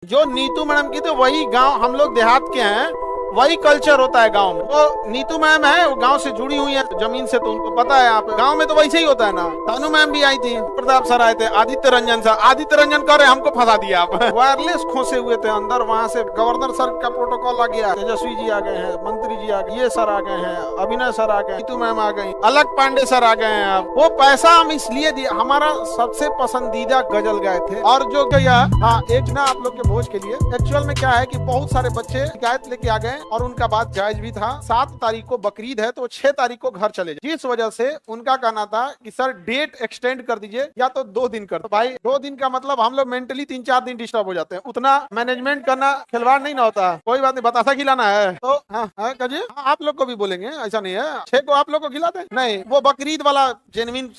जो नीतू मैडम की तो वही गांव, हम लोग देहात के हैं, वही कल्चर होता है गांव में। वो नीतू मैम है, वो गांव से जुड़ी हुई है जमीन से, तो उनको पता है। आप गांव में तो वैसे ही होता है ना। तानू मैम भी आई थी, प्रताप सर आए थे, आदित्य रंजन सर। आदित्य रंजन कह रहे हमको फंसा दिया आप। वायरलेस खोसे हुए थे अंदर, वहां से गवर्नर सर का प्रोटोकॉल आ गया, तेजस्वी जी आ गए हैं, मंत्री जी आ गए, ये सर आ गए हैं, अभिनय सर आ गए, नीतू मैम आ गई, अलग पांडे सर आ गए हैं। आप वो पैसा हम इसलिए दिए, हमारा सबसे पसंदीदा गजल गाए थे। और जो गया हाँ एक ना आप लोग के भोज के लिए, एक्चुअल में क्या है कि बहुत सारे बच्चे शिकायत लेके आ गए और उनका बात जायज भी था। 7 तारीख को बकरीद है तो 6 तारीख को घर चले जाए, जिस वजह से उनका कहना था कि सर डेट एक्सटेंड कर दीजिए या तो 2 दिन कर। तो भाई 2 दिन का मतलब हम लोग मेंटली 3-4 दिन डिस्टर्ब हो जाते हैं, उतना मैनेजमेंट करना खिलवाड़ नहीं ना होता। कोई बात नहीं, बतासा खिलाना है तो हाँ कहिए, आप लोग को भी बोलेंगे, ऐसा नहीं है 6 को आप लोग को खिलाते हैं। नहीं, वो बकरीद वाला जेन्युइन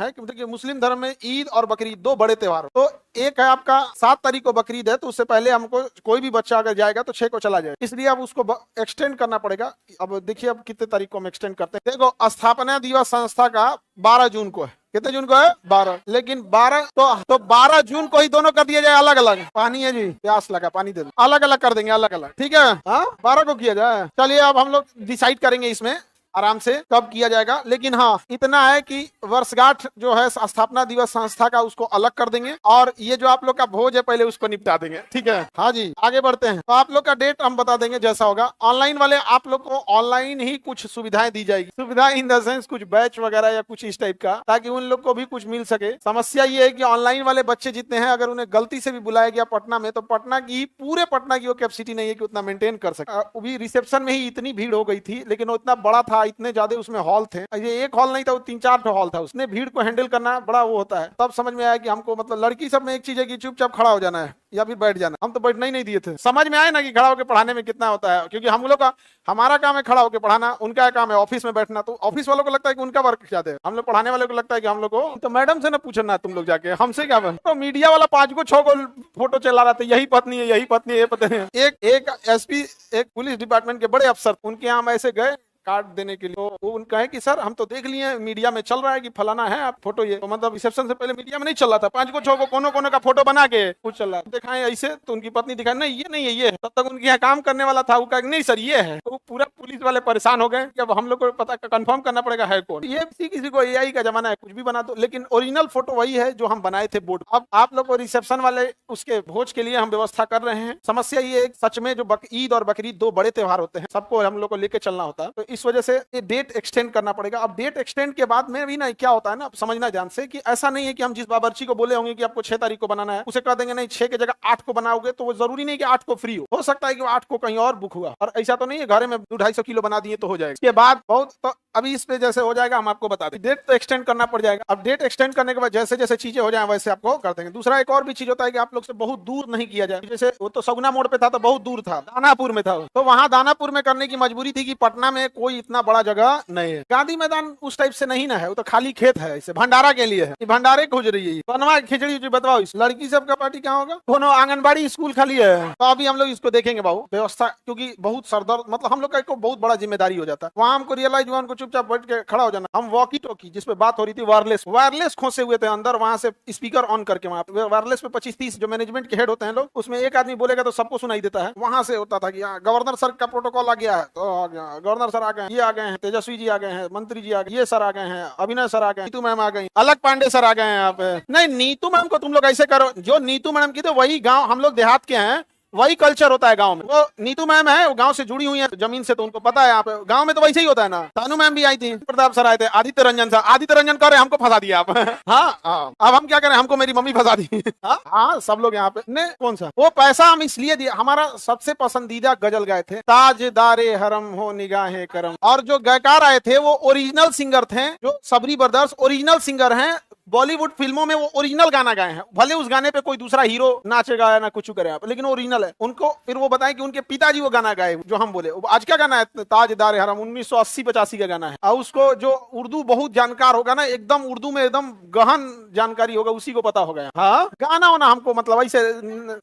है, क्योंकि मुस्लिम धर्म में ईद और बकरीद 2 बड़े त्योहार। तो एक है आपका 7 तारीख को बकरीद है, तो उससे पहले हमको कोई भी बच्चा अगर जाएगा तो 6 को चला जाए, इसलिए अब उसको एक्सटेंड करना पड़ेगा। अब देखिए अब कितने तारीख को हम एक्सटेंड करते हैं। देखो स्थापना दिवस संस्था का 12 जून को है। कितने जून को है? 12। लेकिन 12 तो 12 जून को ही दोनों कर दिया जाए अलग अलग। पानी है जी, प्यास लगा, पानी दे दो। अलग अलग कर देंगे, अलग अलग, ठीक है। हाँ 12 को किया जाए। चलिए अब हम लोग डिसाइड करेंगे इसमें आराम से कब किया जाएगा। लेकिन हाँ इतना है कि वर्षगांठ जो है स्थापना दिवस संस्था का, उसको अलग कर देंगे, और ये जो आप लोग का भोज है पहले उसको निपटा देंगे, ठीक है। हाँ जी आगे बढ़ते हैं। तो आप लोग का डेट हम बता देंगे जैसा होगा। ऑनलाइन वाले आप लोग को ऑनलाइन ही कुछ सुविधाएं दी जाएगी, सुविधा इन द सेंस कुछ बैच वगैरह या कुछ इस टाइप का, ताकि उन लोग को भी कुछ मिल सके। समस्या ये है कि ऑनलाइन वाले बच्चे जितने हैं, अगर उन्हें गलती से भी बुलाया गया पटना में, तो पटना की पूरे पटना की वो कैपेसिटी नहीं है कि उतना मेंटेन कर सके। वो भी रिसेप्शन में ही इतनी भीड़ हो गई थी, लेकिन वो इतना बड़ा था, इतने ज्यादा उसमें हॉल थे, ये एक हॉल नहीं था, वो 3-4 हॉल था, उसने भीड़ को हैंडल करना बड़ा वो होता है। तब समझ में आया कि हमको मतलब लड़की सब में एक चीज है कि चुपचाप खड़ा हो जाना है या फिर बैठ जाना। हम तो बैठना ही नहीं दिए थे। समझ में आया ना कि खड़ा होकर पढ़ाने में कितना होता है, क्योंकि हम लोग का हमारा काम है खड़ा होकर पढ़ाना, उनका काम है ऑफिस में बैठना। तो ऑफिस वालों को लगता है कि उनका वर्क ज्यादा है, हम लोग पढ़ाने वालों को लगता है कि हम लोग को तो मैडम से ना पूछना, तुम लोग जाके हमसे क्या। तो मीडिया वाला 5 को 6 को फोटो चला रहा था, यही पत्नी है, यही पत्नी है, ये पता नहीं। एक एसपी, एक पुलिस डिपार्टमेंट के बड़े अफसर, उनके यहाँ हम ऐसे गए कार्ड देने के लिए, तो वो उनका है कि सर हम तो देख लिए मीडिया में चल रहा है कि फलाना है आप फोटो, ये तो मतलब रिसेप्शन से पहले मीडिया में नहीं चल रहा था। 5 को 6 को कोनो का फोटो बना के कुछ चल रहा है, दिखाएं ऐसे, तो उनकी पत्नी दिखाई नहीं ये नहीं है, ये है। तब तक उनके यहाँ काम करने वाला था, वो कहा नहीं सर ये है। तो पूरा पुलिस वाले परेशान हो गए कि अब हम लोग को पता कंफर्म करना पड़ेगा है कौन। ये किसी को एआई का जमाना है, कुछ भी बना दो, लेकिन ओरिजिनल फोटो वही है जो हम बनाए थे बोर्ड। अब आप लोग को रिसेप्शन वाले उसके भोज के लिए हम व्यवस्था कर रहे हैं। समस्या ये है सच में जो ईद और बकरीद 2 बड़े त्योहार होते हैं, सबको हम लोग को लेकर चलना होता है, तो इस वजह से डेट एक्सटेंड करना पड़ेगा। अब डेट एक्सटेंड के बाद में भी ना क्या होता है ना, समझना ध्यान से कि ऐसा नहीं है कि हम जिस बावर्ची को बोले होंगे कि आपको 6 तारीख को बनाना है, उसे कह देंगे नहीं 6 की जगह 8 को बनाओगे, तो वो जरूरी नहीं कि 8 को फ्री हो सकता है कि 8 को कहीं और बुक हुआ, और ऐसा तो नहीं है घर में 200-250 किलो बना दिए तो हो जाएगा। इसके बाद बहुत तो अभी इस पे जैसे हो जाएगा हम आपको बता दें, डेट तो एक्सटेंड करना पड़ जाएगा। अब डेट एक्सटेंड करने के बाद जैसे जैसे चीजें हो जाए वैसे आपको कर देंगे। दूसरा एक और भी चीज होता है कि आप लोग से बहुत दूर नहीं किया जाए, जैसे वो तो सगुना मोड़ पे था तो बहुत दूर था, दानापुर में था, तो वहां दानापुर में करने की मजबूरी थी कि पटना में कोई इतना बड़ा जगह नहीं है। गांधी मैदान उस टाइप से नहीं ना है, वो तो खाली खेत है, इसे भंडारा के लिए है, भंडारे खोज रही है। बनवा खिचड़ी बताओ, इस लड़की सबका पार्टी कहाँ होगा, कोनो आंगनबाड़ी स्कूल खाली है। तो अभी हम लोग इसको देखेंगे बाबू व्यवस्था, क्योंकि बहुत सरदर्द, मतलब हम लोग का बहुत बड़ा जिम्मेदारी हो जाता है। वहां हमको रियलाइज हुआ उनको चुपचाप बैठ के खड़ा हो जाना। हम वॉकी टॉकी जिस पे बात हो रही थी, वायरलेस खोसे हुए थे अंदर, वहां से स्पीकर ऑन करके वहां वायरलेस पे 25-30 जो मैनेजमेंट के हेड होते हैं लोग, उसमें एक आदमी बोलेगा तो सबको सुनाई देता है। वहां से होता था कि गवर्नर सर का प्रोटोकॉल आ गया है, तो आ गया गवर्नर सर आ गए, ये आ गए हैं, तेजस्वी जी आ गए हैं, मंत्री जी आ गए, ये सर आ गए हैं, अभिनय सर आ गए, नीतू मैम आ गई, अलग पांडे सर आ गए हैं। आप नहीं, नीतू मैम को तुम लोग ऐसे करो, जो नीतू मैडम की तो वही गाँव, हम लोग देहात के हैं, वही कल्चर होता है गांव में। वो नीतू मैम है, वो गांव से जुड़ी हुई है जमीन से, तो उनको पता है। आप गांव में तो वैसे ही होता है ना। तानू मैम भी आई थी, प्रताप सर आए थे, आदित्य रंजन सर। आदित्य रंजन कह रहे हमको फंसा दिया आप। हाँ अब हम क्या करें, हमको मेरी मम्मी फंसा दी। हाँ सब लोग यहाँ पे ने कौन सा वो पैसा हम इसलिए दिया, हमारा सबसे पसंदीदा गजल गाए थे, ताजदारे हरम हो निगाहे करम। और जो गायकार आए थे वो ओरिजिनल सिंगर थे, जो सबरी ब्रदर्स ओरिजिनल सिंगर हैं, बॉलीवुड फिल्मों में वो ओरिजिनल गाना गाए हैं। भले उस गाने पे कोई दूसरा हीरो नाचेगा या ना कुछ करे आप, लेकिन ओरिजिनल है। उनको फिर वो बताएं कि उनके पिताजी वो गाना गाए जो हम बोले। आज का गाना है ताजदार हरम, 1980-85 का गाना है। और उसको जो उर्दू बहुत जानकार होगा ना, एकदम उर्दू में एकदम गहन जानकारी होगा, उसी को पता होगा। हाँ गाना होना हमको मतलब ऐसे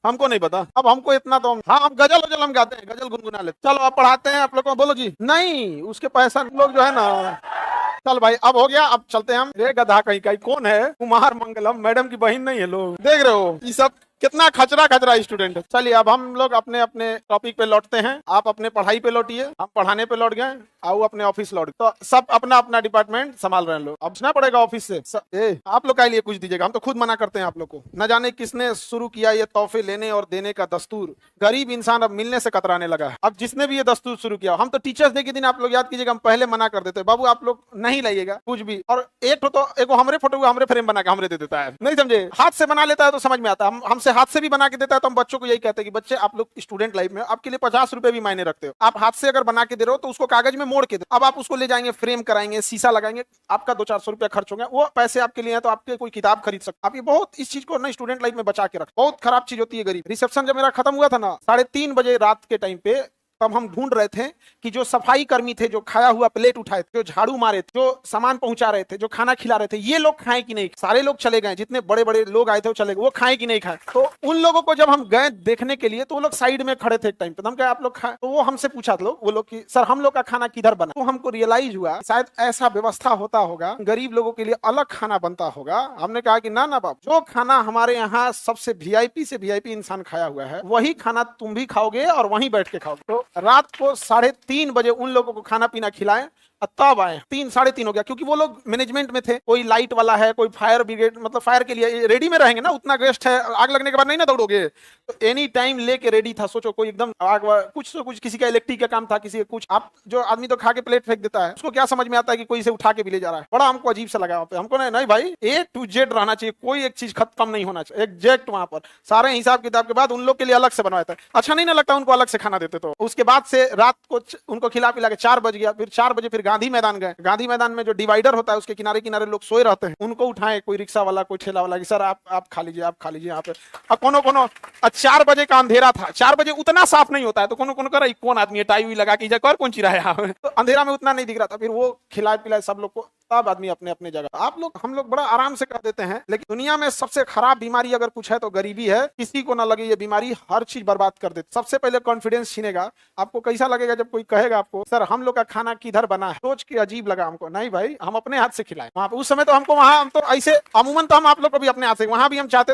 हमको नहीं पता। अब हमको इतना तो हम गजल हम गाते हैं, गजल गुनगुना लेते। चलो अब पढ़ाते हैं आप लोग को, बोलो जी। नहीं उसके पैसा लोग जो है ना, चल भाई अब हो गया, अब चलते हैं हम। गधा कहीं कहीं कौन है, कुमार मंगलम मैडम की बहन नहीं है, लोग देख रहे हो ये सब कितना खचरा खचरा स्टूडेंट है। चलिए अब हम लोग अपने अपने टॉपिक पे लौटते हैं। आप अपने पढ़ाई पे लौटिए, हम पढ़ाने पे लौट गए, आओ अपने ऑफिस लौट गए। तो सब अपना अपना डिपार्टमेंट संभाल रहे हैं लोग। अब सुनना पड़ेगा ऑफिस से। आप लोग का लिए कुछ दीजिएगा, हम तो खुद मना करते हैं आप लोग को। न जाने किसने शुरू किया ये तोहफे लेने और देने का दस्तूर। गरीब इंसान अब मिलने से कतराने लगा है। अब जिसने भी ये दस्तूर शुरू किया, हम तो टीचर्स डे के दिन आप लोग याद कीजिएगा, हम पहले मना कर देते बाबू आप लोग नहीं लाइएगा कुछ भी। और एक तो एक हमरे फोटो हमरे फ्रेम बना के हमरे दे देता है, नहीं समझे। हाथ से बना लेता है तो समझ में आता है, हमसे हाथ से भी बना के देता है तो हम बच्चों को यही कहते हैं कि बच्चे आप लोग स्टूडेंट लाइफ में आपके लिए 50 रुपए भी मायने रखते हो। आप हाथ से अगर बना के दे रहे हो तो उसको कागज में मोड़ के दो। अब आप उसको ले जाएंगे, फ्रेम कराएंगे, शीशा लगाएंगे, आपका 200-400 रुपया खर्च होगा। वो पैसे आपके लिए है तो आपके कोई किताब खरीद सकते। आप ये बहुत इस चीज को ना स्टूडेंट लाइफ में बचा के रख। बहुत खराब चीज होती है गरीब। रिसेप्शन जब मेरा खत्म हुआ था ना 3:30 बजे रात के टाइम पे, तब हम ढूंढ रहे थे कि जो सफाई कर्मी थे, जो खाया हुआ प्लेट उठाए थे, जो झाड़ू मारे थे, जो सामान पहुंचा रहे थे, जो खाना खिला रहे थे, ये लोग खाए कि नहीं। सारे लोग चले गए, जितने बड़े बड़े लोग आए थे वो चले गए, वो खाए कि नहीं खाए। तो उन लोगों को जब हम गए देखने के लिए तो वो लोग साइड में खड़े थे एक टाइम पे। हम कहे आप लोग खाए, तो वो हमसे पूछा था वो लोग कि सर हम लोग का खाना किधर बना। तो हमको रियलाइज हुआ शायद ऐसा व्यवस्था होता होगा, गरीब लोगों के लिए अलग खाना बनता होगा। हमने कहा कि ना ना बाबू, जो खाना हमारे यहाँ सबसे वीआईपी से वीआईपी इंसान खाया हुआ है वही खाना तुम भी खाओगे और वहीं बैठ के खाओगे। तो रात को 3:30 बजे उन लोगों को खाना पीना खिलाएं, तब आए। 3-3:30 हो गया, क्योंकि वो लोग मैनेजमेंट में थे। कोई लाइट वाला है, कोई फायर ब्रिगेड, मतलब फायर के लिए रेडी में रहेंगे ना। उतना गेस्ट है, आग लगने के बाद नहीं ना दौड़ोगे, तो एनी टाइम लेके रेडी था। सोचो कोई एकदम आग, कुछ तो कुछ, किसी का इलेक्ट्रिक का काम था, किसी का कुछ। आप जो आदमी तो खा के प्लेट फेंक देता है, उसको क्या समझ में आता है कि कोई इसे उठा के भी ले जा रहा है। बड़ा हमको अजीब सा लगा वहाँ पे। हमको नहीं भाई, A to Z रहना चाहिए, कोई एक चीज खत्म नहीं होना चाहिए, एग्जैक्ट वहां पर सारे हिसाब किताब के बाद उन लोग के लिए अलग से बनवाया था। अच्छा नहीं ना लगता उनको अलग से खाना देते। तो उसके बाद से रात को उनको खिला पिला के 4 बज गया। फिर 4 बजे फिर गांधी मैदान गए। गांधी मैदान में जो डिवाइडर होता है उसके किनारे किनारे लोग सोए रहते हैं, उनको उठाए, कोई रिक्शा वाला, कोई ठेला वाला कि सर आप खा लीजिए, आप खा लीजिए यहाँ पे। अब कोनो 4 बजे का अंधेरा था। 4 बजे उतना साफ नहीं होता है, तो कोनो कर रहा कौन आदमी है टाई हुई लगा के कर कौन चिरा है। तो अंधेरा में उतना नहीं दिख रहा था। फिर वो खिलाए पिलाए सब लोग को, तब आदमी अपने अपने जगह। हम लोग बड़ा आराम से कर देते हैं, लेकिन दुनिया में सबसे खराब बीमारी अगर कुछ है तो गरीबी है। किसी को ना लगे ये बीमारी हर चीज बर्बाद कर देती। सबसे पहले कॉन्फिडेंस छीनेगा। आपको कैसा लगेगा जब कोई कहेगा आपको सर हम लोग का खाना किधर बना है। सोच के अजीब लगा हमको। नहीं भाई, हम अपने हाथ से खिलाए। वहां पे उस समय तो हमको हम तो ऐसे अमूमन तो हम आप लोग को भी अपने हाथ से, वहां भी हम चाहते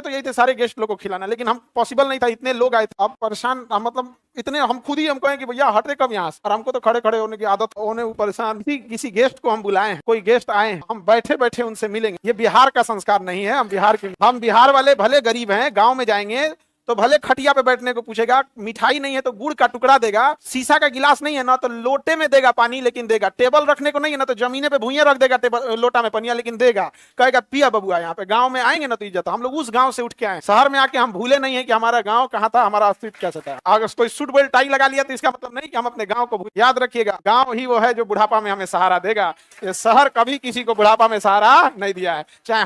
तो यही थे सारे गेस्ट लोग को खिलाना, लेकिन हम पॉसिबल नहीं था, इतने लोग आए थे। अब परेशान मतलब इतने, हम खुद ही हम कहें कि भैया हटे कब यहाँ से। और हमको तो खड़े खड़े होने की आदत होने परेशान। किसी गेस्ट को हम बुलाए, कोई गेस्ट आए, हम बैठे बैठे उनसे मिलेंगे। ये बिहार का संस्कार नहीं है। हम बिहार वाले भले गरीब हैं, गाँव में जाएंगे तो भले खटिया पे बैठने को पूछेगा, मिठाई नहीं है तो गुड़ का टुकड़ा देगा, शीशा का गिलास नहीं है ना तो लोटे में देगा पानी, लेकिन देगा। टेबल रखने को नहीं है ना तो जमीने पे भुइयां रख देगा टेबल लोटा में पनिया, लेकिन देगा। कहेगा पिया बबुआ। यहाँ पे गांव में आएंगे ना तो इज्जत। हम लोग उस गांव से उठ के आए, शहर में आके हम भूले नहीं है कि हमारा गांव कहाँ था, हमारा अस्तित्व कैसे था। अगर कोई सूट बेल्ट टाई लगा लिया तो इसका मतलब नहीं कि हम अपने गाँव को। याद रखिएगा, गाँव ही वो है जो बुढ़ापा में हमें सहारा देगा। ये शहर कभी किसी को बुढ़ापा में सहारा नहीं दिया है। चाहे